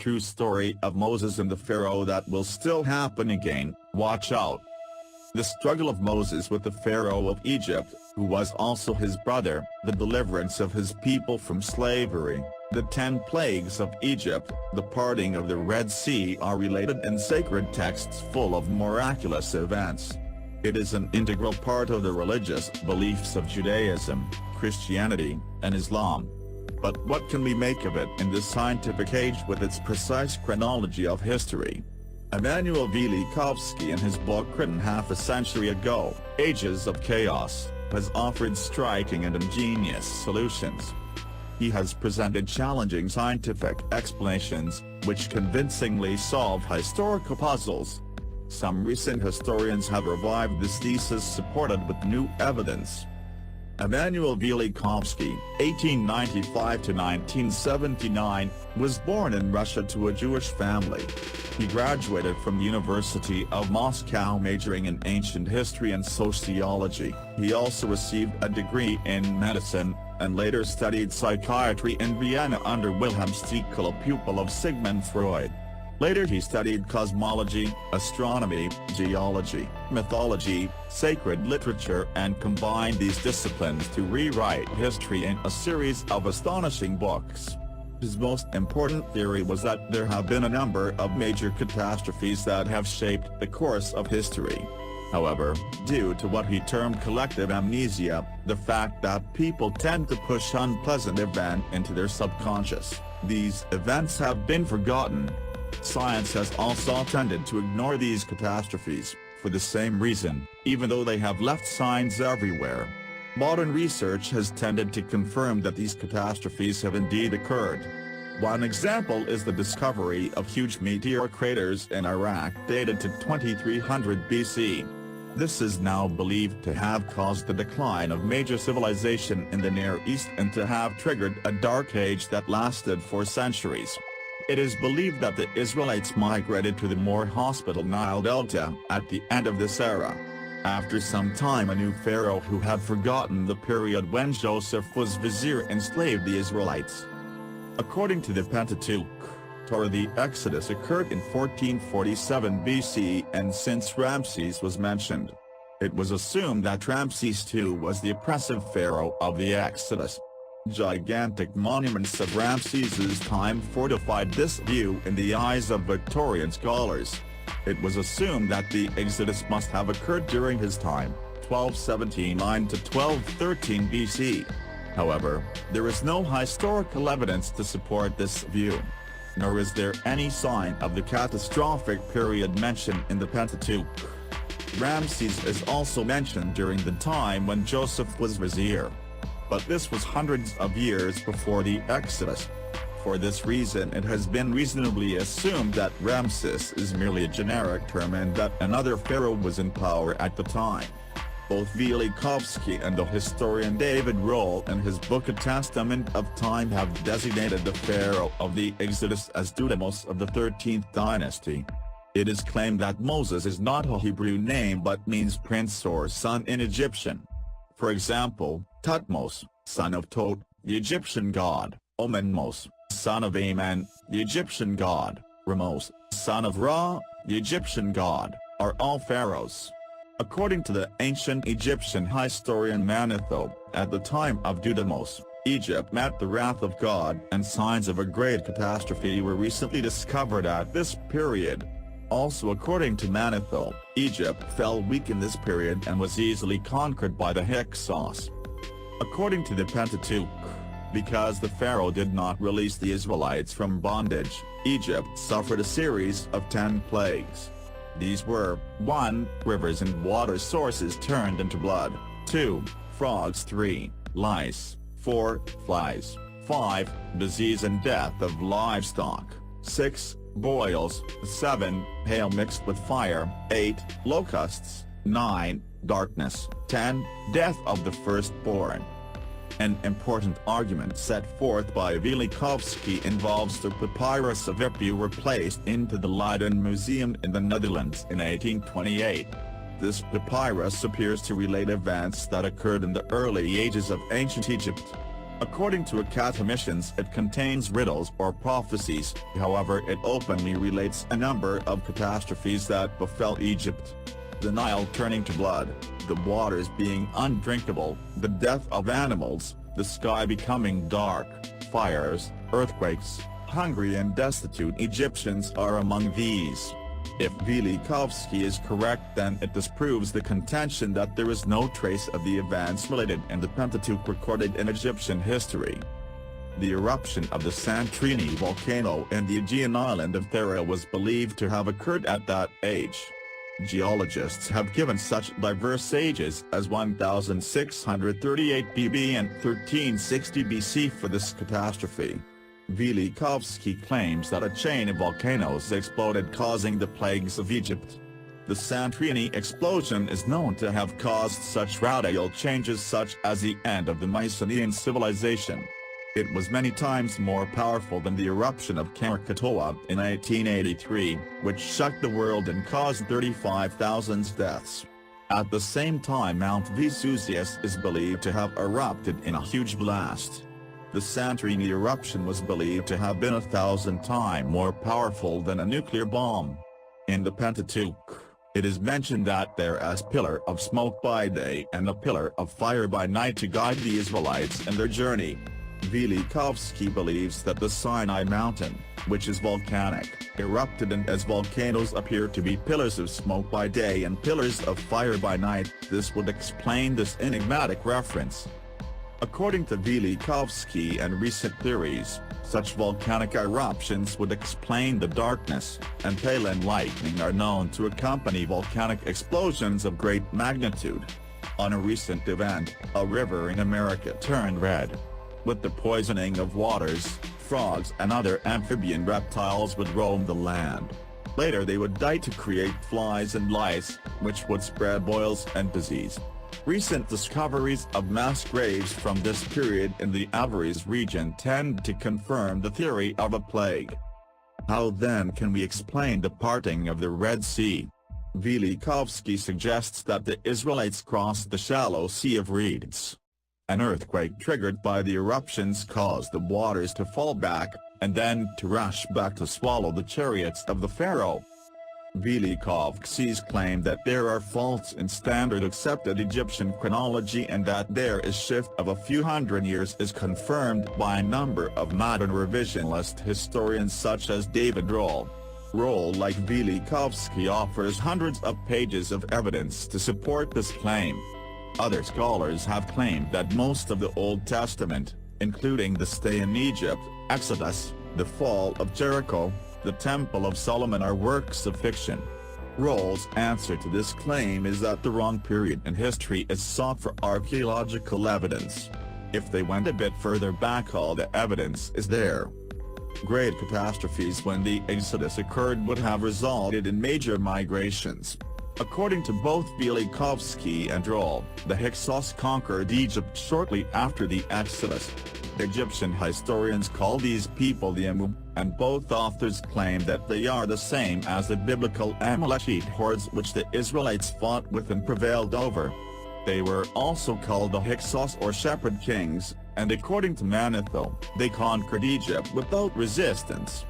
true story of Moses and the Pharaoh that will still happen again, watch out. The struggle of Moses with the Pharaoh of Egypt, who was also his brother, the deliverance of his people from slavery, the 10 plagues of Egypt, the parting of the Red Sea are related in sacred texts full of miraculous events. It is an integral part of the religious beliefs of Judaism, Christianity, and Islam. But what can we make of it in this scientific age with its precise chronology of history? Emanuel Velikovsky in his book written half a century ago, Ages of Chaos, has offered striking and ingenious solutions. He has presented challenging scientific explanations, which convincingly solve historical puzzles. Some recent historians have revived this thesis supported with new evidence. Emanuel Velikovsky, 1895–1979, was born in Russia to a Jewish family. He graduated from University of Moscow majoring in ancient history and sociology. He also received a degree in medicine, and later studied psychiatry in Vienna under Wilhelm Stekel, a pupil of Sigmund Freud. Later he studied cosmology, astronomy, geology, mythology, sacred literature and combined these disciplines to rewrite history in a series of astonishing books. His most important theory was that there have been a number of major catastrophes that have shaped the course of history. However, due to what he termed collective amnesia, the fact that people tend to push unpleasant events into their subconscious, these events have been forgotten. Science has also tended to ignore these catastrophes, for the same reason, even though they have left signs everywhere. Modern research has tended to confirm that these catastrophes have indeed occurred. One example is the discovery of huge meteor craters in Iraq dated to 2300 BC. This is now believed to have caused the decline of major civilization in the Near East and to have triggered a dark age that lasted for centuries. It is believed that the Israelites migrated to the more hospitable Nile Delta at the end of this era. After some time a new pharaoh who had forgotten the period when Joseph was vizier enslaved the Israelites. According to the Pentateuch, Torah, the Exodus occurred in 1447 BC, and since Ramses was mentioned, it was assumed that Ramses II was the oppressive pharaoh of the Exodus. Gigantic monuments of Ramses's time fortified this view in the eyes of Victorian scholars. It was assumed that the Exodus must have occurred during his time, 1279 to 1213 BC. However, there is no historical evidence to support this view. Nor is there any sign of the catastrophic period mentioned in the Pentateuch. Ramses is also mentioned during the time when Joseph was vizier. But this was hundreds of years before the Exodus. For this reason it has been reasonably assumed that Ramses is merely a generic term and that another pharaoh was in power at the time. Both Velikovsky and the historian David Rohl in his book A Testament of Time have designated the pharaoh of the Exodus as Thutmose of the 13th dynasty. It is claimed that Moses is not a Hebrew name but means prince or son in Egyptian. For example, Thutmose, son of Tot, the Egyptian god, Amenmose, son of Amen, the Egyptian god, Ramos, son of Ra, the Egyptian god, are all pharaohs. According to the ancient Egyptian historian Manetho, at the time of Thutmose, Egypt met the wrath of God and signs of a great catastrophe were recently discovered at this period. Also according to Manetho, Egypt fell weak in this period and was easily conquered by the Hyksos. According to the Pentateuch, because the pharaoh did not release the Israelites from bondage, Egypt suffered a series of 10 plagues. These were, 1. Rivers and water sources turned into blood, 2. Frogs, 3. Lice, 4. Flies, 5. Disease and death of livestock, 6. Boils, 7. Hail mixed with fire, 8. Locusts, 9. Darkness, 10. Death of the firstborn. An important argument set forth by Velikovsky involves the papyrus of Ipu placed into the Leiden Museum in the Netherlands in 1828. This papyrus appears to relate events that occurred in the early ages of ancient Egypt. According to academicians, it contains riddles or prophecies, however it openly relates a number of catastrophes that befell Egypt. The Nile turning to blood, the waters being undrinkable, the death of animals, the sky becoming dark, fires, earthquakes, hungry and destitute Egyptians are among these. If Velikovsky is correct, then it disproves the contention that there is no trace of the events related in the Pentateuch recorded in Egyptian history. The eruption of the Santorini volcano in the Aegean island of Pharaoh was believed to have occurred at that age. Geologists have given such diverse ages as 1638 BB and 1360 BC for this catastrophe. Velikovsky claims that a chain of volcanoes exploded, causing the plagues of Egypt. The Santorini explosion is known to have caused such radical changes such as the end of the Mycenaean civilization. It was many times more powerful than the eruption of Krakatoa in 1883, which shook the world and caused 35,000 deaths. At the same time, Mount Vesuvius is believed to have erupted in a huge blast. The Santorini eruption was believed to have been 1,000 times more powerful than a nuclear bomb. In the Pentateuch, it is mentioned that there is a pillar of smoke by day and a pillar of fire by night to guide the Israelites in their journey. Velikovsky believes that the Sinai mountain, which is volcanic, erupted, and as volcanoes appear to be pillars of smoke by day and pillars of fire by night, this would explain this enigmatic reference. According to Velikovsky and recent theories, such volcanic eruptions would explain the darkness, and hail and lightning are known to accompany volcanic explosions of great magnitude. On a recent event, a river in America turned red. With the poisoning of waters, frogs and other amphibian reptiles would roam the land. Later they would die to create flies and lice, which would spread boils and disease. Recent discoveries of mass graves from this period in the Avaris region tend to confirm the theory of a plague. How then can we explain the parting of the Red Sea? Velikovsky suggests that the Israelites crossed the shallow Sea of Reeds. An earthquake triggered by the eruptions caused the waters to fall back, and then to rush back to swallow the chariots of the Pharaoh. Velikovsky's claim that there are faults in standard accepted Egyptian chronology and that there is shift of a few hundred years is confirmed by a number of modern revisionist historians such as David Rohl. Rohl, like Velikovsky, offers hundreds of pages of evidence to support this claim. Other scholars have claimed that most of the Old Testament, including the stay in Egypt, Exodus, the fall of Jericho, the Temple of Solomon, are works of fiction. Rohl's answer to this claim is that the wrong period in history is sought for archaeological evidence. If they went a bit further back, all the evidence is there. Great catastrophes when the Exodus occurred would have resulted in major migrations. According to both Velikovsky and Rohl, the Hyksos conquered Egypt shortly after the Exodus. Egyptian historians call these people the Amu, and both authors claim that they are the same as the biblical Amalekite hordes which the Israelites fought with and prevailed over. They were also called the Hyksos or Shepherd Kings, and according to Manetho, they conquered Egypt without resistance.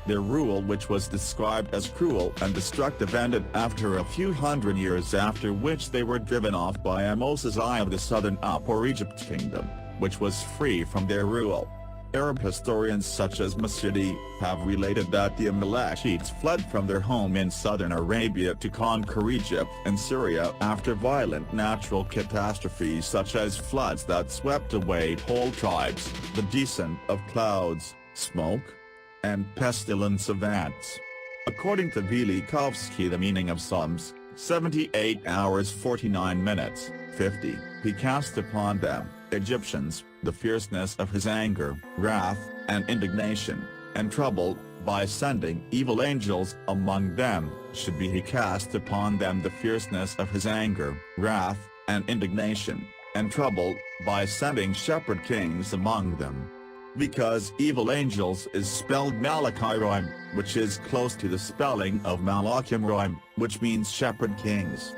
Their rule, which was described as cruel and destructive, ended after a few hundred years, after which they were driven off by Amos' I of the southern Upper Egypt kingdom, which was free from their rule. Arab historians such as Masudi have related that the Amalekites fled from their home in southern Arabia to conquer Egypt and Syria after violent natural catastrophes such as floods that swept away whole tribes, the descent of clouds, smoke, and pestilence of ants. According to Velikovsky, the meaning of Psalms 78 hours 49 minutes, 50, he cast upon them, Egyptians, the fierceness of his anger, wrath, and indignation, and trouble, by sending evil angels among them, should be he cast upon them the fierceness of his anger, wrath, and indignation, and trouble, by sending shepherd kings among them. Because evil angels is spelled Malachiroim, which is close to the spelling of Malachimroim, which means shepherd kings.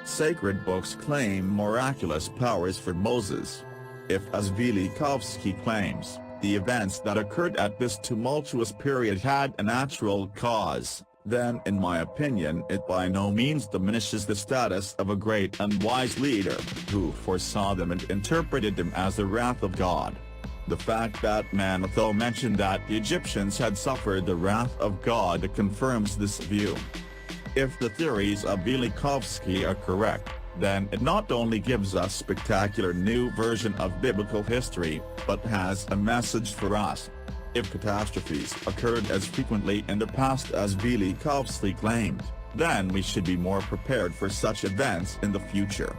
Sacred books claim miraculous powers for Moses. If, as Velikovsky claims, the events that occurred at this tumultuous period had a natural cause, then in my opinion it by no means diminishes the status of a great and wise leader, who foresaw them and interpreted them as the wrath of God. The fact that Manetho mentioned that the Egyptians had suffered the wrath of God confirms this view. If the theories of Velikovsky are correct, then it not only gives us a spectacular new version of biblical history, but has a message for us. If catastrophes occurred as frequently in the past as Velikovsky claimed, then we should be more prepared for such events in the future.